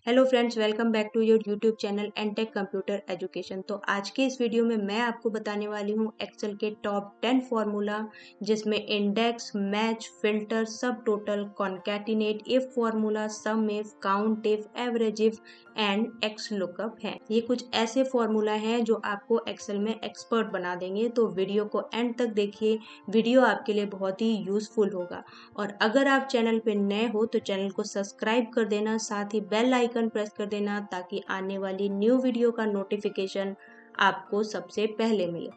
Hello friends, welcome back to your YouTube channel Entech computer education. तो आज के इस वीडियो में मैं आपको बताने वाली हूँ एक्सेल के टॉप 10 फार्मूला, जिसमें index, match, filter, subtotal, concatenate, if formula, sum if, count if, average if and X lookup हैं। ये कुछ ऐसे फार्मूला हैं जो आपको एक्सेल में एक्सपर्ट बना देंगे। तो वीडियो को एंड तक देखिए, वीडियो आपके लिए बहुत ही यूजफुल होगा। और अगर आप चैनल पे नए हो तो चैनल को सब्सक्राइब कर देना, साथ ही बेल आइकन प्रेस कर देना ताकि आने वाली न्यू वीडियो का नोटिफिकेशन आपको सबसे पहले मिले।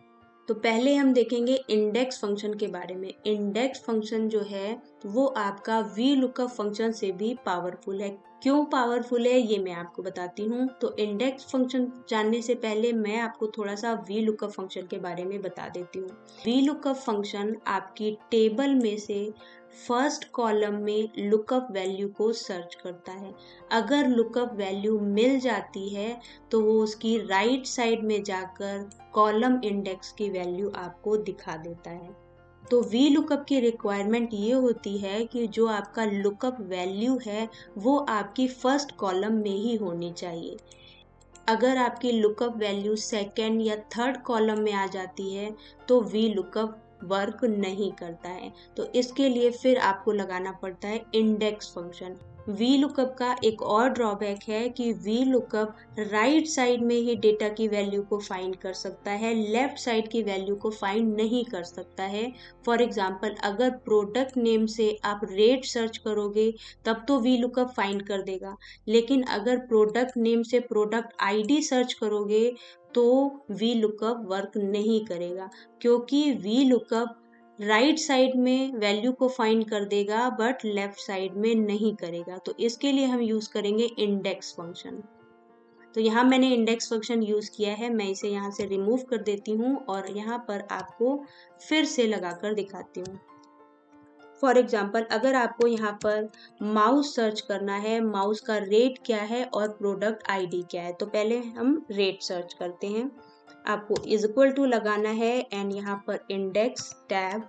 तो पहले हम देखेंगे इंडेक्स फंक्शन के बारे में। इंडेक्स फंक्शन जो है वो आपका वी लुकअप फंक्शन से भी पावरफुल है। क्यों पावरफुल है ये मैं आपको बताती हूँ। तो इंडेक्स फंक्शन जानने से पहले मैं आपको थोड़ा सा वी लुकअप फंक्शन के बारे में बता देती हूँ। वी लुकअप फंक्शन आपकी टेबल में से फर्स्ट कॉलम में लुकअप वैल्यू को सर्च करता है। अगर लुकअप वैल्यू मिल जाती है तो वो उसकी राइट साइड में जाकर कॉलम इंडेक्स की वैल्यू आपको दिखा देता है। तो वी लुकअप की रिक्वायरमेंट ये होती है कि जो आपका लुकअप वैल्यू है वो आपकी फर्स्ट कॉलम में ही होनी चाहिए। अगर आपकी लुकअप वैल्यू सेकेंड या थर्ड कॉलम में आ जाती है तो वी लुकअप वर्क नहीं करता है। तो इसके लिए फिर आपको लगाना पड़ता है इंडेक्स फंक्शन। वी लुकअप का एक और ड्रॉबैक है कि वी लुकअप राइट साइड में ही डेटा की वैल्यू को फाइंड कर सकता है, लेफ्ट साइड की वैल्यू को फाइंड नहीं कर सकता है। फॉर एग्जाम्पल, अगर प्रोडक्ट नेम से आप रेट सर्च करोगे तब तो वी लुकअप फाइंड कर देगा, लेकिन अगर प्रोडक्ट नेम से प्रोडक्ट आईडी सर्च करोगे तो वी लुकअप वर्क नहीं करेगा, क्योंकि वी लुकअप राइट साइड में वैल्यू को फाइंड कर देगा बट लेफ्ट साइड में नहीं करेगा। तो इसके लिए हम यूज करेंगे इंडेक्स फंक्शन। तो यहाँ मैंने इंडेक्स फंक्शन यूज किया है, मैं इसे यहाँ से रिमूव कर देती हूँ और यहाँ पर आपको फिर से लगाकर दिखाती हूँ। फॉर एग्जाम्पल, अगर आपको यहाँ पर माउस सर्च करना है, माउस का रेट क्या है और प्रोडक्ट आईडी क्या है, तो पहले हम रेट सर्च करते हैं। आपको इज इक्वल टू लगाना है एंड यहाँ पर index tab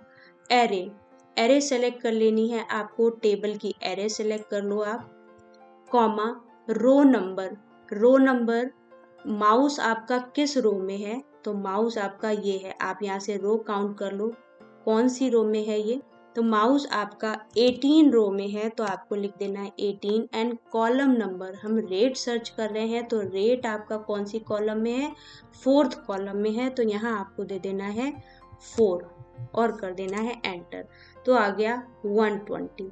array, array select कर लेनी है आपको, टेबल की एरे सेलेक्ट कर लो आप, comma row number, row number, mouse आपका किस रो में है, तो माउस आपका ये है, आप यहाँ से रो काउंट कर लो कौन सी रो में है ये, तो माउस आपका 18 रो में है तो आपको लिख देना है 18 एंड कॉलम नंबर, हम रेट सर्च कर रहे हैं तो रेट आपका कौन सी कॉलम में है, फोर्थ कॉलम में है, तो यहाँ आपको दे देना है 4 और कर देना है एंटर। तो आ गया 120।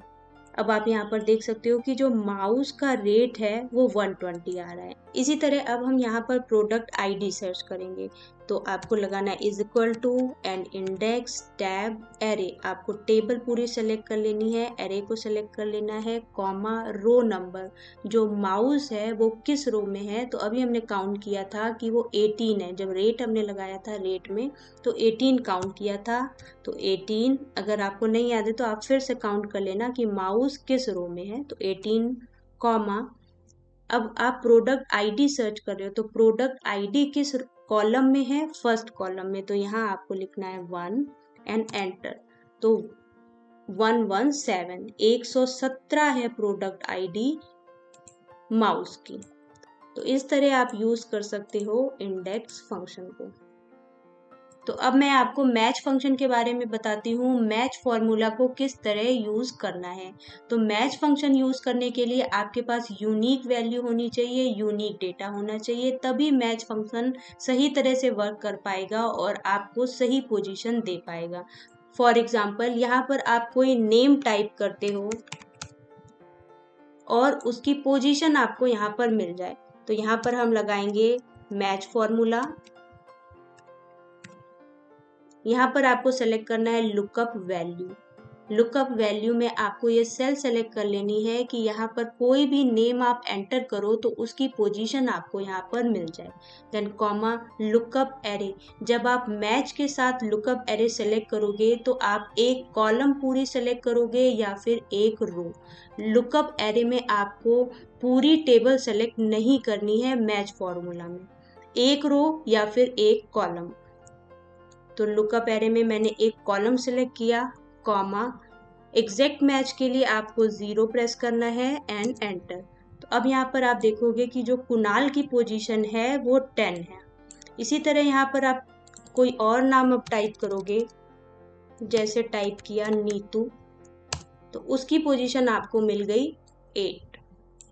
अब आप यहाँ पर देख सकते हो कि जो माउस का रेट है वो 120 आ रहा है। इसी तरह अब हम यहाँ पर प्रोडक्ट आईडी सर्च करेंगे, तो आपको लगाना है is equal to and index tab array, आपको टेबल पूरी सेलेक्ट कर लेनी है, एरे को सेलेक्ट कर लेना है, कॉमा रो नंबर, जो माउस है वो किस रो में है, तो अभी हमने काउंट किया था कि वो 18 है, जब रेट हमने लगाया था रेट में तो 18 काउंट किया था, तो 18, अगर आपको नहीं याद है तो आप फिर से काउंट कर लेना कि माउस किस रो में है, तो 18, कॉमा अब आप प्रोडक्ट आईडी सर्च कर रहे हो तो प्रोडक्ट आईडी किस कॉलम में है, फर्स्ट कॉलम में, तो यहाँ आपको लिखना है 1 एंड एंटर। तो 117, 117 है प्रोडक्ट आईडी माउस की। तो इस तरह आप यूज कर सकते हो इंडेक्स फंक्शन को। तो अब मैं आपको मैच फंक्शन के बारे में बताती हूँ, मैच फॉर्मूला को किस तरह यूज करना है। तो मैच फंक्शन यूज करने के लिए आपके पास यूनिक वैल्यू होनी चाहिए, यूनिक डेटा होना चाहिए, तभी मैच फंक्शन सही तरह से वर्क कर पाएगा और आपको सही पोजीशन दे पाएगा। फॉर एग्जाम्पल, यहाँ पर आप कोई नेम टाइप करते हो और उसकी पोजीशन आपको यहाँ पर मिल जाए, तो यहाँ पर हम लगाएंगे मैच फॉर्मूला। यहाँ पर आपको सेलेक्ट करना है लुकअप वैल्यू। लुकअप वैल्यू में आपको ये सेल सेलेक्ट कर लेनी है कि यहाँ पर कोई भी नेम आप एंटर करो तो उसकी पोजीशन आपको यहाँ पर मिल जाए। देन कॉमा लुकअप एरे, जब आप मैच के साथ लुकअप एरे सेलेक्ट करोगे तो आप एक कॉलम पूरी सेलेक्ट करोगे या फिर एक रो। लुकअप एरे में आपको पूरी टेबल सेलेक्ट नहीं करनी है मैच फॉर्मूला में, एक रो या फिर एक कॉलम। तो लुकअप एरे में मैंने एक कॉलम सेलेक्ट किया, कॉमा एग्जैक्ट मैच के लिए आपको 0 प्रेस करना है एंड एंटर। तो अब यहाँ पर आप देखोगे कि जो कुणाल की पोजीशन है वो 10 है। इसी तरह यहाँ पर आप कोई और नाम अब टाइप करोगे, जैसे टाइप किया नीतू, तो उसकी पोजीशन आपको मिल गई 8।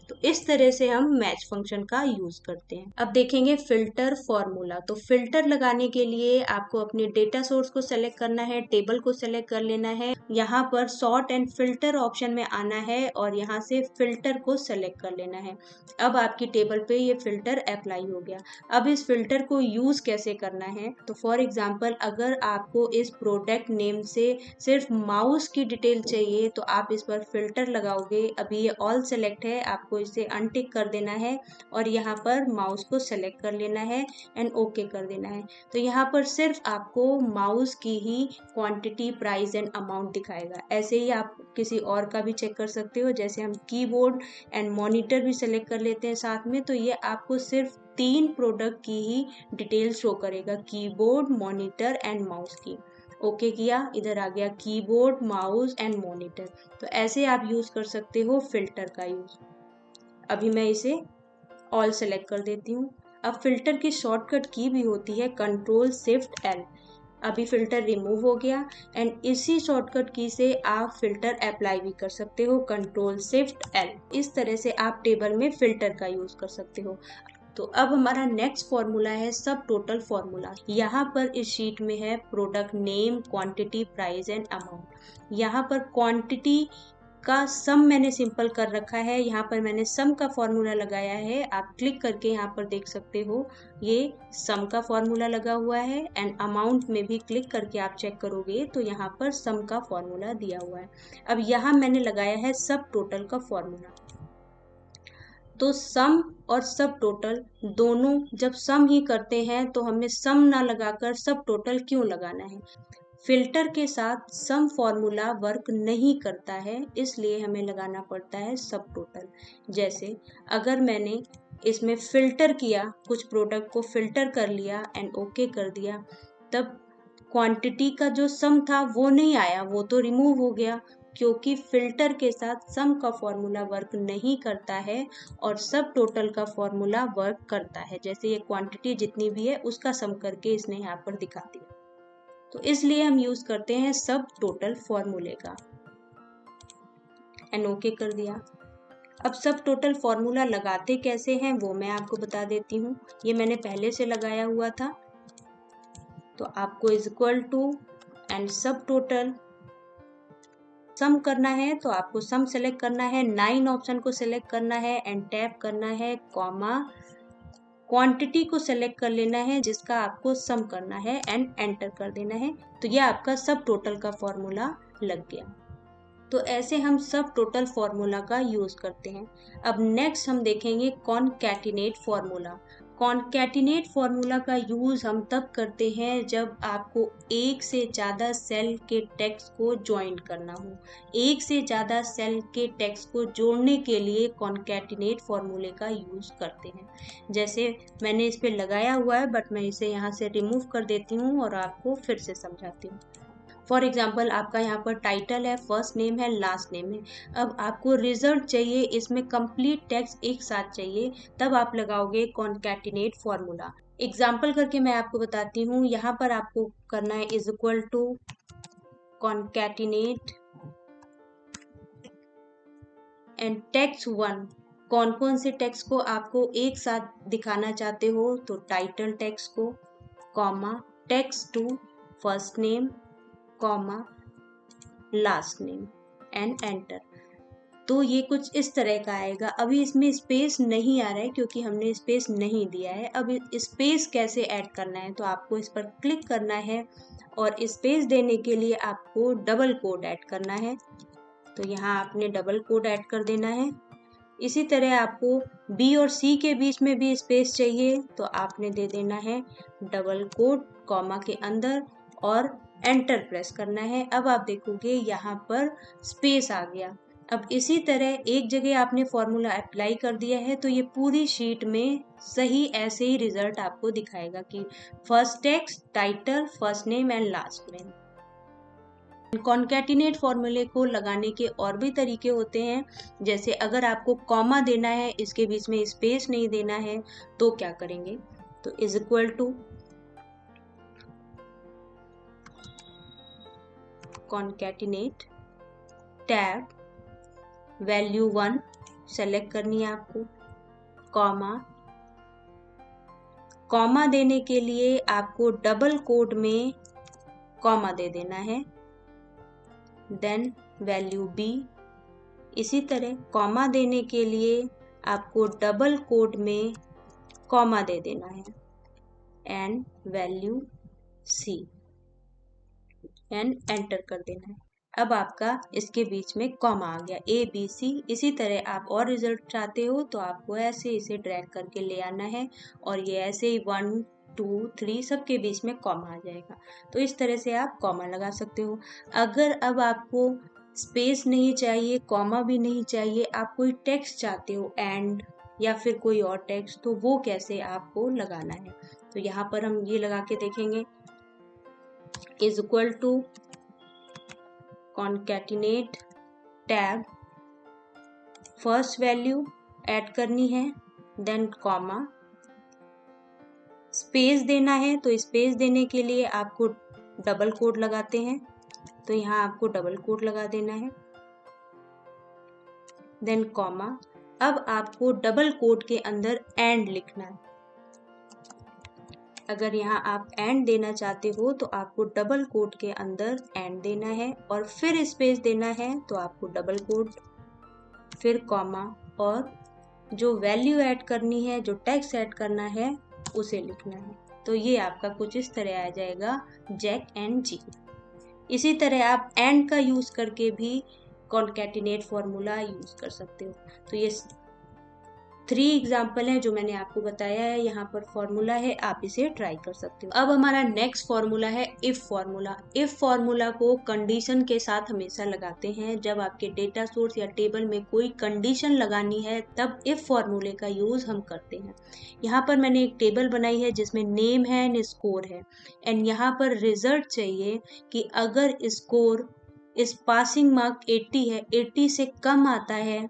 तो इस तरह से हम मैच फंक्शन का यूज करते हैं। अब देखेंगे फिल्टर फॉर्मूला। तो फिल्टर लगाने के लिए आपको अपने डेटा सोर्स को सेलेक्ट करना है, टेबल को सेलेक्ट कर लेना है, यहाँ पर सॉर्ट एंड फिल्टर ऑप्शन में आना है और यहाँ से फिल्टर को सेलेक्ट कर लेना है। अब आपकी टेबल पे ये फिल्टर अप्लाई हो गया। अब इस फिल्टर को यूज कैसे करना है, तो फॉर एग्जाम्पल अगर आपको इस प्रोडक्ट नेम से सिर्फ माउस की डिटेल चाहिए तो आप इस पर फिल्टर लगाओगे। अभी ये ऑल सेलेक्ट है, आपको इसे अनटिक कर देना है और यहाँ पर माउस को सेलेक्ट कर लेना है एंड ओके कर देना है। तो यहाँ पर सिर्फ आपको माउस की ही क्वांटिटी, प्राइस एंड अमाउंट दिखाएगा। ऐसे ही आप किसी और का भी चेक कर सकते हो, जैसे हम कीबोर्ड एंड मॉनिटर भी सेलेक्ट कर लेते हैं साथ में, तो ये आपको सिर्फ 3 प्रोडक्ट की ही डिटेल शो करेगा, कीबोर्ड, मॉनिटर एंड माउस की। ओके किया, इधर आ गया कीबोर्ड, माउस एंड मॉनिटर। तो ऐसे आप यूज कर सकते हो फिल्टर का यूज। अभी मैं इसे ऑल सेलेक्ट कर देती हूँ। अब फिल्टर की शॉर्टकट की भी होती है कंट्रोल शिफ्ट एल। अभी फिल्टर रिमूव हो गया एंड इसी शॉर्टकट की से आप फिल्टर अप्लाई भी कर सकते हो, कंट्रोल शिफ्ट एल। इस तरह से आप टेबल में फिल्टर का यूज कर सकते हो। तो अब हमारा नेक्स्ट फॉर्मूला है सब टोटल फॉर्मूला। यहाँ पर इस शीट में है product name, quantity, price and amount. यहाँ पर क्वांटिटी का सम मैंने सिंपल कर रखा है, यहाँ पर मैंने सम का फॉर्मूला लगाया है। आप क्लिक करके यहाँ पर देख सकते हो ये सम का फॉर्मूला लगा हुआ है एंड अमाउंट में भी क्लिक करके आप चेक करोगे तो यहाँ पर सम का फॉर्मूला दिया हुआ है। अब यहाँ मैंने लगाया है सब टोटल का फॉर्मूला। तो सम और सब टोटल दोनों जब सम ही करते हैं तो हमें सम ना लगाकर सब टोटल क्यों लगाना है? फिल्टर के साथ सम फॉर्मूला वर्क नहीं करता है, इसलिए हमें लगाना पड़ता है सब टोटल। जैसे अगर मैंने इसमें फिल्टर किया, कुछ प्रोडक्ट को फिल्टर कर लिया एंड ओके कर दिया, तब क्वांटिटी का जो सम था वो नहीं आया, वो तो रिमूव हो गया, क्योंकि फिल्टर के साथ सम का फॉर्मूला वर्क नहीं करता है और सब टोटल का फॉर्मूला वर्क करता है। जैसे ये क्वांटिटी जितनी भी है उसका सम करके इसने यहाँ पर दिखा दिया, तो इसलिए हम यूज करते हैं सब टोटल फॉर्मूले का एंड ओके कर दिया। अब सब टोटल फॉर्मूला लगाते कैसे हैं वो मैं आपको बता देती हूँ। ये मैंने पहले से लगाया हुआ था। तो आपको इज इक्वल टू एंड सब टोटल सम करना है तो आपको सम सेलेक्ट करना है, 9 ऑप्शन को सेलेक्ट करना है एंड टैप करना है, कॉमा क्वांटिटी को सेलेक्ट कर लेना है जिसका आपको सम करना है एंड एंटर कर देना है। तो यह आपका सब टोटल का फॉर्मूला लग गया। तो ऐसे हम सब टोटल फॉर्मूला का यूज करते हैं। अब नेक्स्ट हम देखेंगे कॉनकैटिनेट फॉर्मूला। कॉनकैटिनेट फॉर्मूला का यूज हम तब करते हैं जब आपको एक से ज्यादा सेल के टेक्स्ट को ज्वाइन करना हो। एक से ज्यादा सेल के टेक्स्ट को जोड़ने के लिए कॉनकैटिनेट फॉर्मूले का यूज करते हैं। जैसे मैंने इस पे लगाया हुआ है बट मैं इसे यहाँ से रिमूव कर देती हूँ और आपको फिर से समझाती हूँ। फॉर एग्जाम्पल आपका यहाँ पर टाइटल है, फर्स्ट नेम है, लास्ट नेम है। अब आपको रिजल्ट चाहिए, इसमें कंप्लीट टेक्स्ट एक साथ चाहिए, तब आप लगाओगे कॉनकैटिनेट फॉर्मूला। एग्जाम्पल करके मैं आपको बताती हूँ। यहाँ पर आपको करना है is equal to concatenate and text 1। कौन कौन से टेक्स्ट को आपको एक साथ दिखाना चाहते हो, तो टाइटल टेक्स्ट को, comma text 2 first name, comma last name and enter. तो ये कुछ इस तरह का आएगा। अभी इसमें स्पेस नहीं आ रहा है क्योंकि हमने स्पेस नहीं दिया है। अब स्पेस कैसे ऐड करना है, तो आपको इस पर क्लिक करना है और स्पेस देने के लिए आपको डबल कोड ऐड करना है। तो यहाँ आपने डबल कोड ऐड कर देना है। इसी तरह आपको बी और सी के बीच में भी स्पेस चाहिए तो आपने दे देना है डबल कोड कॉमा के अंदर और एंटर प्रेस करना है। अब आप देखोगे यहाँ पर स्पेस आ गया। अब इसी तरह एक जगह आपने फॉर्मूला अप्लाई कर दिया है तो ये पूरी शीट में सही ऐसे ही रिजल्ट आपको दिखाएगा कि first text, title, first name and last name. Concatenate फॉर्मूले को लगाने के और भी तरीके होते हैं, जैसे अगर आपको कॉमा देना है, इसके बीच में स्पेस नहीं देना है, तो क्या करेंगे, तो is equal to concatenate tab value 1 select करनी है आपको, कॉमा देने के लिए आपको डबल कोट में कॉमा दे देना है, देन वैल्यू b। इसी तरह कॉमा देने के लिए आपको डबल कोट में कॉमा दे देना है and value c and enter कर देना है। अब आपका इसके बीच में कॉमा आ गया, ए बी सी। इसी तरह आप और रिजल्ट चाहते हो तो आपको ऐसे इसे ड्रैग करके ले आना है और ये ऐसे ही 1 2 3 सबके बीच में कॉमा आ जाएगा। तो इस तरह से आप कॉमा लगा सकते हो। अगर अब आपको स्पेस नहीं चाहिए, कॉमा भी नहीं चाहिए, आप कोई टेक्स्ट चाहते हो एंड या फिर कोई और टेक्स्ट, तो वो कैसे आपको लगाना है, तो यहाँ पर हम ये लगा के देखेंगे, is equal to concatenate tab, first value add करनी है, देन कॉमा, स्पेस देना है, तो स्पेस देने के लिए आपको डबल कोट लगाते हैं, तो यहाँ आपको डबल कोट लगा देना है, देन कॉमा। अब आपको डबल कोट के अंदर एंड लिखना है। अगर यहाँ आप एंड देना चाहते हो तो आपको डबल कोट के अंदर एंड देना है और फिर स्पेस देना है, तो आपको डबल कोट फिर कॉमा और जो वैल्यू ऐड करनी है, जो टेक्स्ट ऐड करना है, उसे लिखना है। तो ये आपका कुछ इस तरह आ जाएगा, जैक एंड जी। इसी तरह आप एंड का यूज करके भी कॉन्कैटिनेट फॉर्मूला यूज कर सकते हो। तो ये 3 एग्जाम्पल हैं जो मैंने आपको बताया है, यहाँ पर फॉर्मूला है, आप इसे ट्राई कर सकते हो। अब हमारा नेक्स्ट फॉर्मूला है इफ फॉर्मूला। इफ फॉर्मूला को कंडीशन के साथ हमेशा लगाते हैं। जब आपके डेटा सोर्स या टेबल में कोई कंडीशन लगानी है तब इफ फॉर्मूले का यूज हम करते हैं। यहाँ पर मैंने एक टेबल बनाई है जिसमें नेम है एंड स्कोर है एंड यहाँ पर रिजल्ट चाहिए कि अगर स्कोर इस पासिंग मार्क 80 है, 80 से कम आता है,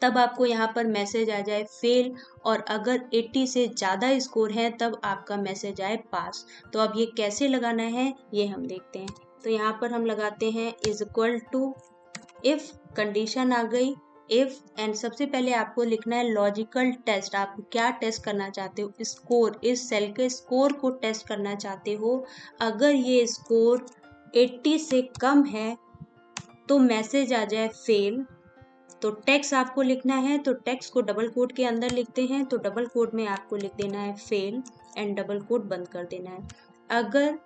तब आपको यहाँ पर मैसेज आ जाए फेल, और अगर 80 से ज़्यादा स्कोर है तब आपका मैसेज आए पास। तो अब ये कैसे लगाना है ये हम देखते हैं। तो यहाँ पर हम लगाते हैं is equal to, if condition आ गई, इफ एंड सबसे पहले आपको लिखना है लॉजिकल टेस्ट। आप क्या टेस्ट करना चाहते हो, स्कोर, इस सेल के स्कोर को टेस्ट करना चाहते हो। अगर ये स्कोर 80 से कम है तो मैसेज आ जाए फेल। तो टेक्स्ट आपको लिखना है, तो टेक्स्ट को डबल कोट के अंदर लिखते हैं, तो डबल कोट में आपको लिख देना है फेल एंड डबल कोट बंद कर देना है। अगर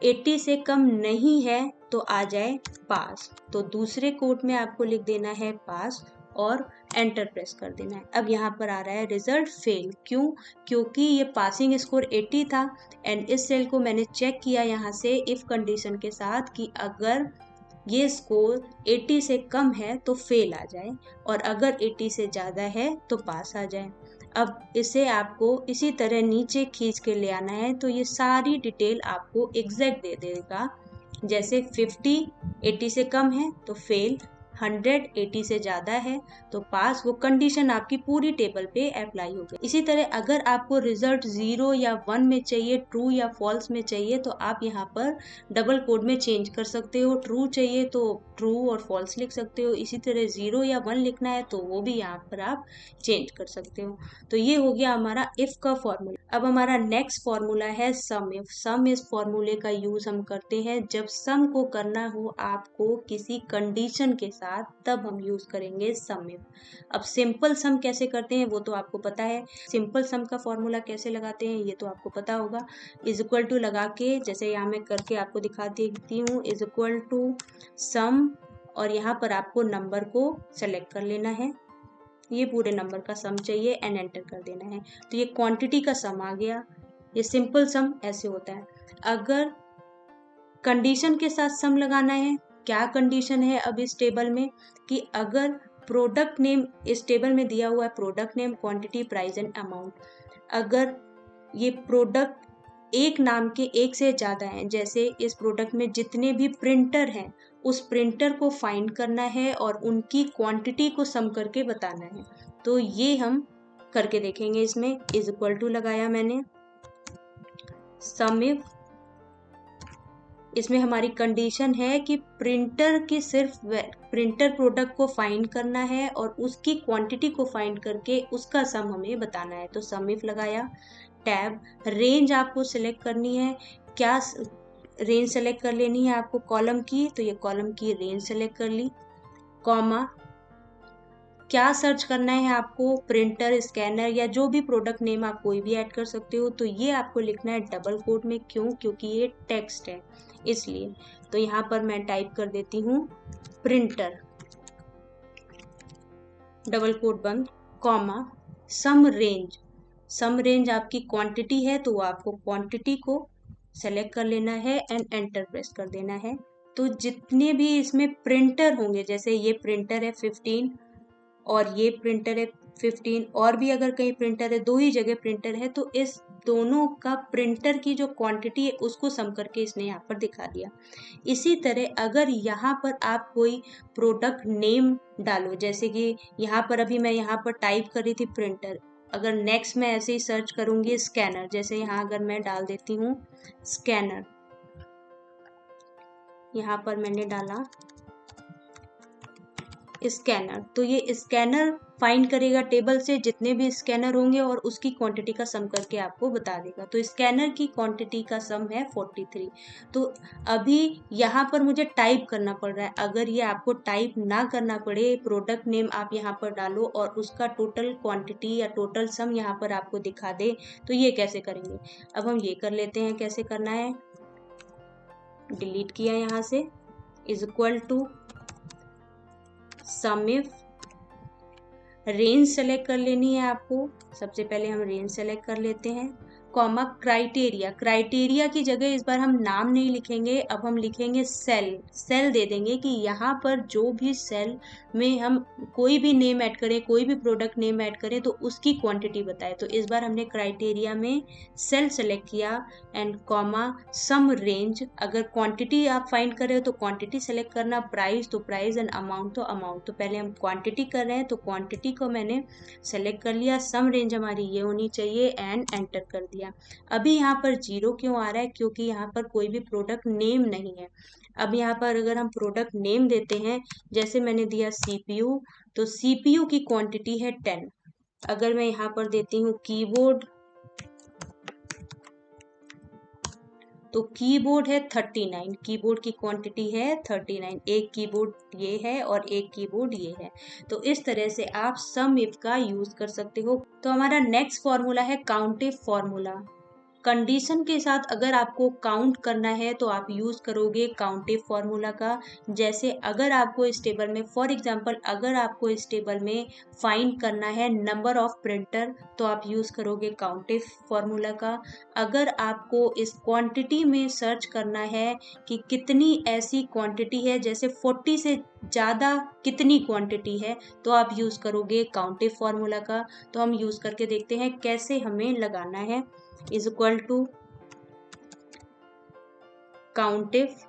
80 से कम नहीं है तो आ जाए पास, तो दूसरे कोट में आपको लिख देना है पास और एंटर प्रेस कर देना है। अब यहाँ पर आ रहा है रिजल्ट फेल, क्यों? क्योंकि ये पासिंग स्कोर 80 था एंड इस सेल को मैंने चेक किया यहाँ से इफ कंडीशन के साथ कि अगर ये स्कोर 80 से कम है तो फेल आ जाए और अगर 80 से ज़्यादा है तो पास आ जाए। अब इसे आपको इसी तरह नीचे खींच के ले आना है, तो ये सारी डिटेल आपको एग्जैक्ट दे देगा। जैसे 50 80 से कम है तो फेल, 100 80 से ज़्यादा है तो पास। वो कंडीशन आपकी पूरी टेबल पे अप्लाई हो गई। इसी तरह अगर आपको रिजल्ट 0 या 1 में चाहिए, ट्रू या फॉल्स में चाहिए, तो आप यहाँ पर डबल कोड में चेंज कर सकते हो। ट्रू चाहिए तो ट्रू और फॉल्स लिख सकते हो। इसी तरह 0 या 1 लिखना है तो वो भी यहाँ पर आप चेंज कर सकते हो। तो ये हो गया हमारा इफ का फॉर्मूला। अब हमारा नेक्स्ट फॉर्मूला है सम इफ। सम इस फॉर्मूले का यूज हम करते हैं जब सम को करना हो आपको किसी कंडीशन के साथ, तब हम यूज करेंगे सम इफ। अब सिंपल सम कैसे करते हैं वो तो आपको पता है। सिंपल सम का फॉर्मूला कैसे लगाते हैं ये तो आपको पता होगा। इज इक्वल टू लगा के, जैसे यहाँ मैं करके आपको दिखा देती हूँ, इज इक्वल टू सम, और यहाँ पर आपको नंबर को सेलेक्ट कर लेना है। ये पूरे नंबर का सम चाहिए एंड एंटर कर देना है। तो ये क्वांटिटी का सम आ गया। ये सिंपल सम ऐसे होता है। अगर कंडीशन के साथ सम लगाना है, क्या कंडीशन है अब इस टेबल में, कि अगर प्रोडक्ट नेम इस टेबल में दिया हुआ है, product name, quantity, price and amount, अगर ये प्रोडक्ट एक नाम के एक से ज़्यादा हैं, जैसे इस प्रोडक्ट में जितने भी प्रिंटर हैं उस प्रिंटर को फाइंड करना है और उनकी क्वांटिटी को सम करके बताना है। तो ये हम करके देखेंगे। इसमें इज इक्वल टू लगाया मैंने, सम इफ, इसमें हमारी कंडीशन है कि प्रिंटर की सिर्फ प्रिंटर प्रोडक्ट को फाइंड करना है और उसकी क्वांटिटी को फाइंड करके उसका सम हमें बताना है। तो सम इफ लगाया, टैब, रेंज आपको सिलेक्ट करनी है, क्या रेंज सेलेक्ट कर लेनी है आपको कॉलम की, तो ये कॉलम की रेंज सेलेक्ट कर ली, कॉमा, क्या सर्च करना है आपको, प्रिंटर, स्कैनर या जो भी प्रोडक्ट नेम आप कोई भी ऐड कर सकते हो। तो ये आपको लिखना है डबल कोट में, क्यों, क्योंकि ये टेक्स्ट है इसलिए। तो यहाँ पर मैं टाइप कर देती हूँ प्रिंटर, डबल कोट बंद, कॉमा, सम रेंज, सम रेंज आपकी क्वांटिटी है तो आपको क्वांटिटी को सेलेक्ट कर लेना है एंड एंटर प्रेस कर देना है। तो जितने भी इसमें प्रिंटर होंगे, जैसे ये प्रिंटर है 15 और ये प्रिंटर है 15, और भी अगर कहीं प्रिंटर है, दो ही जगह प्रिंटर है, तो इस दोनों का प्रिंटर की जो क्वांटिटी है उसको सम करके इसने यहाँ पर दिखा दिया। इसी तरह अगर यहाँ पर आप कोई प्रोडक्ट नेम डालो, जैसे कि यहाँ पर अभी मैं यहाँ पर टाइप कर रही थी प्रिंटर, अगर नेक्स्ट मैं ऐसे ही सर्च करूंगी स्कैनर, जैसे यहाँ अगर मैं डाल देती हूँ स्कैनर, यहाँ पर मैंने डाला स्कैनर, तो ये स्कैनर फाइंड करेगा टेबल से जितने भी स्कैनर होंगे और उसकी क्वांटिटी का सम करके आपको बता देगा। तो स्कैनर की क्वांटिटी का सम है 43। तो अभी यहाँ पर मुझे टाइप करना पड़ रहा है। अगर ये आपको टाइप ना करना पड़े, प्रोडक्ट नेम आप यहाँ पर डालो और उसका टोटल क्वांटिटी या टोटल सम यहाँ पर आपको दिखा दे, तो ये कैसे करेंगे। अब हम ये कर लेते हैं, कैसे करना है, डिलीट किया यहाँ से, is equal to sum if, range select कर लेनी है आपको, सबसे पहले हम रेंज सेलेक्ट कर लेते हैं, कॉमा, क्राइटेरिया, क्राइटेरिया की जगह इस बार हम नाम नहीं लिखेंगे, अब हम लिखेंगे सेल, सेल दे देंगे कि यहाँ पर जो भी सेल में हम कोई भी नेम ऐड करें, कोई भी प्रोडक्ट नेम ऐड करें तो उसकी क्वांटिटी बताए। तो इस बार हमने क्राइटेरिया में सेल सेलेक्ट किया एंड कॉमा, सम रेंज, अगर क्वांटिटी आप फाइंड कर रहे हो तो क्वांटिटी सेलेक्ट करना, प्राइस तो प्राइस एंड अमाउंट तो अमाउंट। तो पहले हम क्वांटिटी कर रहे हैं तो क्वांटिटी को मैंने सेलेक्ट कर लिया, सम रेंज हमारी ये होनी चाहिए एंड एंटर कर दिया। अभी यहाँ पर 0 क्यों आ रहा है, क्योंकि यहाँ पर कोई भी प्रोडक्ट नेम नहीं है। अब यहाँ पर अगर हम प्रोडक्ट नेम देते हैं, जैसे मैंने दिया CPU, तो CPU की क्वांटिटी है 10। अगर मैं यहाँ पर देती हूँ कीबोर्ड, तो कीबोर्ड है 39, कीबोर्ड की क्वांटिटी है 39, एक कीबोर्ड ये है और एक कीबोर्ड ये है। तो इस तरह से आप सम इफ का यूज कर सकते हो। तो हमारा नेक्स्ट फॉर्मूला है काउंट इफ फॉर्मूला। कंडीशन के साथ अगर आपको काउंट करना है तो आप यूज करोगे काउंट इफ फॉर्मूला का। जैसे अगर आपको इस टेबल में, फॉर एग्जांपल अगर आपको इस टेबल में फाइंड करना है नंबर ऑफ प्रिंटर, तो आप यूज करोगे काउंट इफ फॉर्मूला का। अगर आपको इस क्वांटिटी में सर्च करना है कि कितनी ऐसी क्वांटिटी है, जैसे 40 से ज़्यादा कितनी क्वांटिटी है, तो आप यूज करोगे काउंट इफ फॉर्मूला का। तो हम यूज करके देखते हैं कैसे हमें लगाना है, is equal to count if,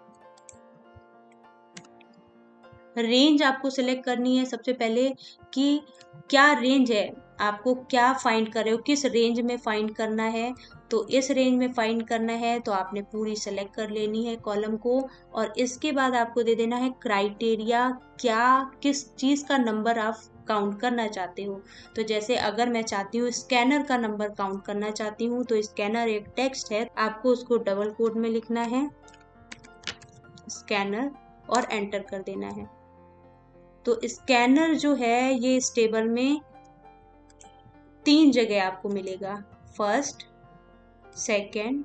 range आपको सिलेक्ट करनी है सबसे पहले कि क्या रेंज है, आपको क्या फाइंड कर रहे हो, किस रेंज में फाइंड करना है। तो इस रेंज में फाइंड करना है तो आपने पूरी सेलेक्ट कर लेनी है कॉलम को, और इसके बाद आपको दे देना है क्राइटेरिया, क्या किस चीज़ का नंबर आप काउंट करना चाहते हो। तो जैसे अगर मैं चाहती हूँ स्कैनर का नंबर काउंट करना चाहती हूँ, तो स्कैनर एक टेक्स्ट है, आपको उसको डबल कोट में लिखना है स्कैनर और एंटर कर देना है। तो स्कैनर जो है ये इस टेबल में 3 जगह आपको मिलेगा, फर्स्ट, सेकंड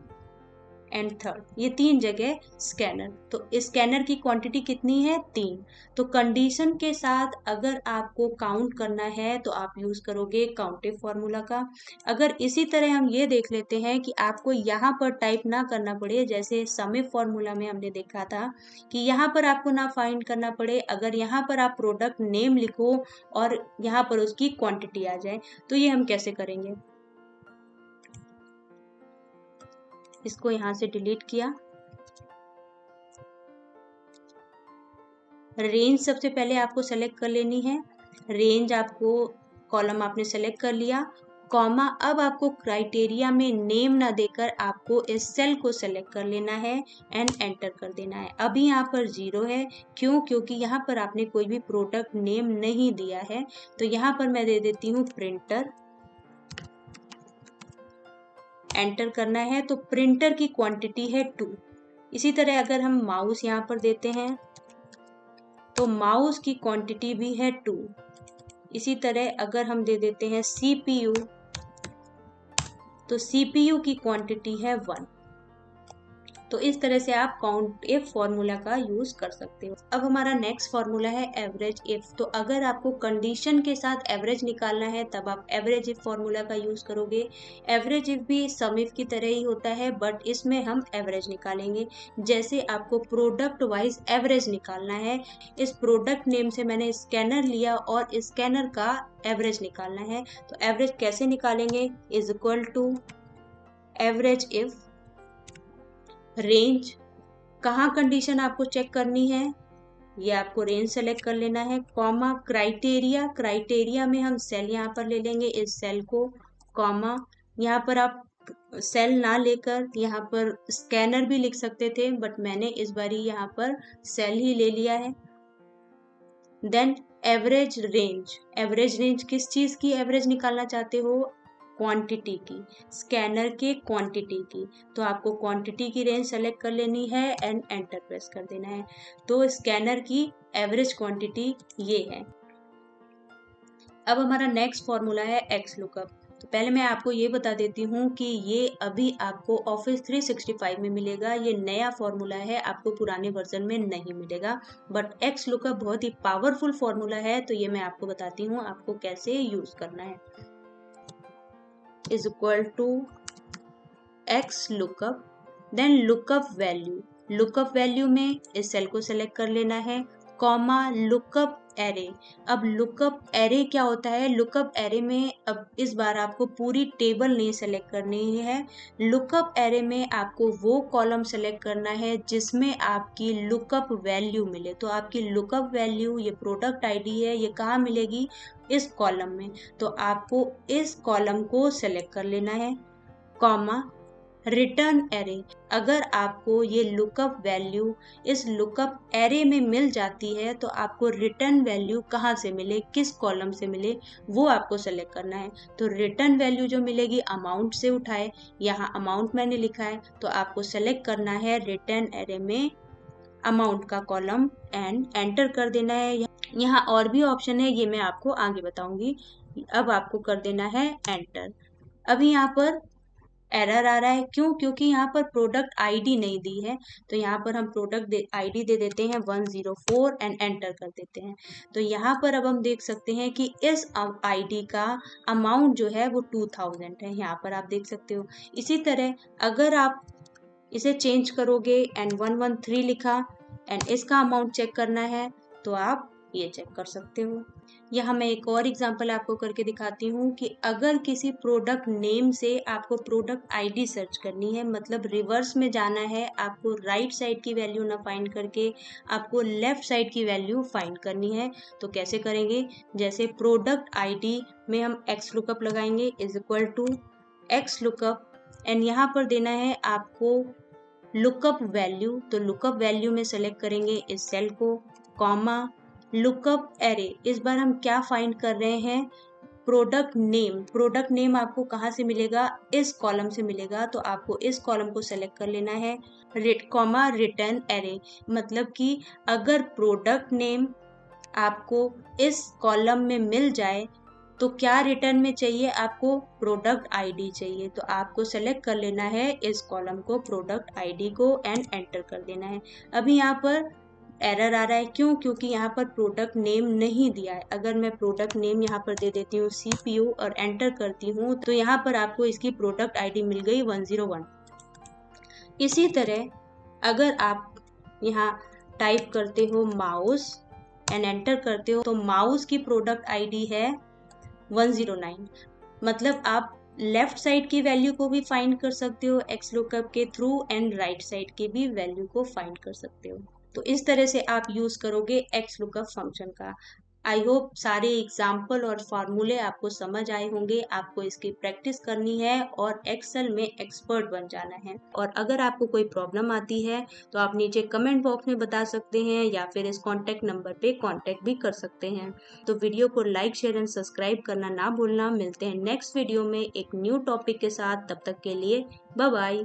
एंड थर्ड, ये 3 जगह स्कैनर। तो स्कैनर की क्वांटिटी कितनी है, 3। तो कंडीशन के साथ अगर आपको काउंट करना है तो आप यूज करोगे काउंटिव फॉर्मूला का। अगर इसी तरह हम ये देख लेते हैं कि आपको यहाँ पर टाइप ना करना पड़े, जैसे सम इफ फॉर्मूला में हमने देखा था कि यहाँ पर आपको ना फाइंड करना पड़े, अगर यहाँ पर आप प्रोडक्ट नेम लिखो और यहाँ पर उसकी क्वांटिटी आ जाए। तो ये हम कैसे करेंगे, इसको यहाँ से डिलीट किया। रेंज सबसे पहले आपको सेलेक्ट कर लेनी है। रेंज आपको कॉलम आपने सेलेक्ट कर लिया, कॉमा अब आपको क्राइटेरिया में नेम ना देकर आपको इस सेल को सेलेक्ट कर लेना है एंड एंटर कर देना है। अभी यहाँ पर 0 है, क्यों? क्योंकि यहाँ पर आपने कोई भी प्रोडक्ट नेम नहीं दिया है। तो यहाँ पर मैं दे देती हूँ प्रिंटर, एंटर करना है। तो प्रिंटर की क्वांटिटी है 2। इसी तरह अगर हम माउस यहाँ पर देते हैं तो माउस की क्वांटिटी भी है 2। इसी तरह अगर हम दे देते हैं CPU, तो CPU की क्वांटिटी है 1। तो इस तरह से आप काउंट इफ फॉर्मूला का यूज कर सकते हो। अब हमारा नेक्स्ट फॉर्मूला है एवरेज इफ। तो अगर आपको कंडीशन के साथ एवरेज निकालना है तब आप एवरेज इफ फॉर्मूला का यूज करोगे। एवरेज इफ भी सम इफ की तरह ही होता है, बट इसमें हम एवरेज निकालेंगे। जैसे आपको प्रोडक्ट वाइज एवरेज निकालना है, इस प्रोडक्ट नेम से मैंने स्कैनर लिया और स्कैनर का एवरेज निकालना है। तो एवरेज कैसे निकालेंगे? Is equal to average if range. कहाँ कंडीशन आपको चेक करनी है? ये आपको रेंज सेलेक्ट कर लेना है, कॉमा क्राइटेरिया। क्राइटेरिया में हम सेल यहाँ पर ले लेंगे, इस सेल को, कॉमा यहाँ पर आप सेल ना लेकर यहाँ पर स्कैनर भी लिख सकते थे, बट मैंने इस बारी यहाँ पर सेल ही ले लिया है। Then average range. Average range किस चीज की एवरेज निकालना चाहते हो? क्वांटिटी की, स्कैनर के क्वांटिटी की। तो आपको क्वांटिटी की रेंज सेलेक्ट कर लेनी है एंड एंटर प्रेस कर देना है। तो स्कैनर की एवरेज क्वांटिटी ये है। अब हमारा नेक्स्ट फॉर्मूला है एक्स लुकअप। तो पहले मैं आपको ये बता देती हूँ कि ये अभी आपको ऑफिस 365 में मिलेगा। ये नया फॉर्मूला है, आपको पुराने वर्जन में नहीं मिलेगा। बट एक्स लुकअप बहुत ही पावरफुल फॉर्मूला है, तो ये मैं आपको बताती हूँ आपको कैसे यूज करना है। Is equal to X lookup, then lookup value. Lookup value में इस सेल को सेलेक्ट कर लेना है, कॉमा लुकअप एरे। अब लुकअप एरे क्या होता है? लुकअप एरे में अब इस बार आपको पूरी टेबल नहीं सेलेक्ट करनी है। लुकअप एरे में आपको वो कॉलम सेलेक्ट करना है जिसमें आपकी लुकअप वैल्यू मिले। तो आपकी लुकअप वैल्यू, ये प्रोडक्ट आईडी है, ये कहाँ मिलेगी? इस कॉलम में। तो आपको इस कॉलम को सेलेक्ट कर लेना है, कॉमा रिटर्न एरे। अगर आपको ये लुकअप वैल्यू इस लुकअप एरे में मिल जाती है तो आपको रिटर्न वैल्यू कहाँ से मिले, किस कॉलम से मिले, वो आपको सेलेक्ट करना है। तो रिटर्न वैल्यू जो मिलेगी अमाउंट से उठाए, यहाँ अमाउंट मैंने लिखा है, तो आपको सेलेक्ट करना है रिटर्न एरे में अमाउंट का कॉलम एंड एंटर कर देना है। यहाँ और भी ऑप्शन है, ये मैं आपको आगे बताऊंगी। अब आपको कर देना है एंटर। अभी यहाँ पर एरर आ रहा है, क्यों? क्योंकि यहाँ पर प्रोडक्ट आईडी नहीं दी है। तो यहाँ पर हम प्रोडक्ट आईडी दे देते हैं 104 एंड एंटर कर देते हैं। तो यहाँ पर अब हम देख सकते हैं कि इस आईडी का अमाउंट जो है वो 2000 है, यहाँ पर आप देख सकते हो। इसी तरह अगर आप इसे चेंज करोगे एंड 113 लिखा एंड इसका अमाउंट चेक करना है तो आप ये चेक कर सकते हो। यहाँ मैं एक और एग्जांपल आपको करके दिखाती हूँ कि अगर किसी प्रोडक्ट नेम से आपको प्रोडक्ट आईडी सर्च करनी है, मतलब रिवर्स में जाना है, आपको राइट साइड की वैल्यू ना फाइंड करके आपको लेफ्ट साइड की वैल्यू फाइंड करनी है, तो कैसे करेंगे? जैसे प्रोडक्ट आईडी में हम एक्स लुकअप लगाएंगे, is equal to X lookup and यहाँ पर देना है आपको लुकअप वैल्यू। तो लुकअप वैल्यू में सेलेक्ट करेंगे इस सेल को, कॉमा लुकअप एरे। इस बार हम क्या फाइंड कर रहे हैं? Product name. प्रोडक्ट नेम आपको कहाँ से मिलेगा? इस कॉलम से मिलेगा। तो आपको इस कॉलम को सेलेक्ट कर लेना है, कॉमा रिटर्न एरे। मतलब कि अगर प्रोडक्ट नेम आपको इस कॉलम में मिल जाए तो क्या रिटर्न में चाहिए? आपको प्रोडक्ट आईडी चाहिए। तो आपको सेलेक्ट कर लेना है इस कॉलम को, प्रोडक्ट आईडी को एंड एंटर कर देना है। अभी यहाँ पर एरर आ रहा है, क्यों? क्योंकि यहाँ पर प्रोडक्ट नेम नहीं दिया है। अगर मैं प्रोडक्ट नेम यहाँ पर दे देती हूँ CPU और एंटर करती हूँ तो यहाँ पर आपको इसकी प्रोडक्ट आईडी मिल गई 101। इसी तरह अगर आप यहाँ टाइप करते हो माउस एंड एंटर करते हो तो माउस की प्रोडक्ट आईडी है 109। मतलब आप लेफ्ट साइड की वैल्यू को भी फाइंड कर सकते हो एक्स लुकअप के थ्रू एंड राइट साइड की भी वैल्यू को फाइंड कर सकते हो। तो इस तरह से आप यूज करोगे एक्स लुकअप फंक्शन का। आई होप सारे एग्जाम्पल और फार्मूले आपको समझ आए होंगे। आपको इसकी प्रैक्टिस करनी है और एक्सेल में एक्सपर्ट बन जाना है। और अगर आपको कोई प्रॉब्लम आती है तो आप नीचे कमेंट बॉक्स में बता सकते हैं या फिर इस कॉन्टैक्ट नंबर पे कॉन्टैक्ट भी कर सकते हैं। तो वीडियो को लाइक शेयर एंड सब्सक्राइब करना ना भूलना। मिलते हैं नेक्स्ट वीडियो में एक न्यू टॉपिक के साथ। तब तक के लिए बाय बाय।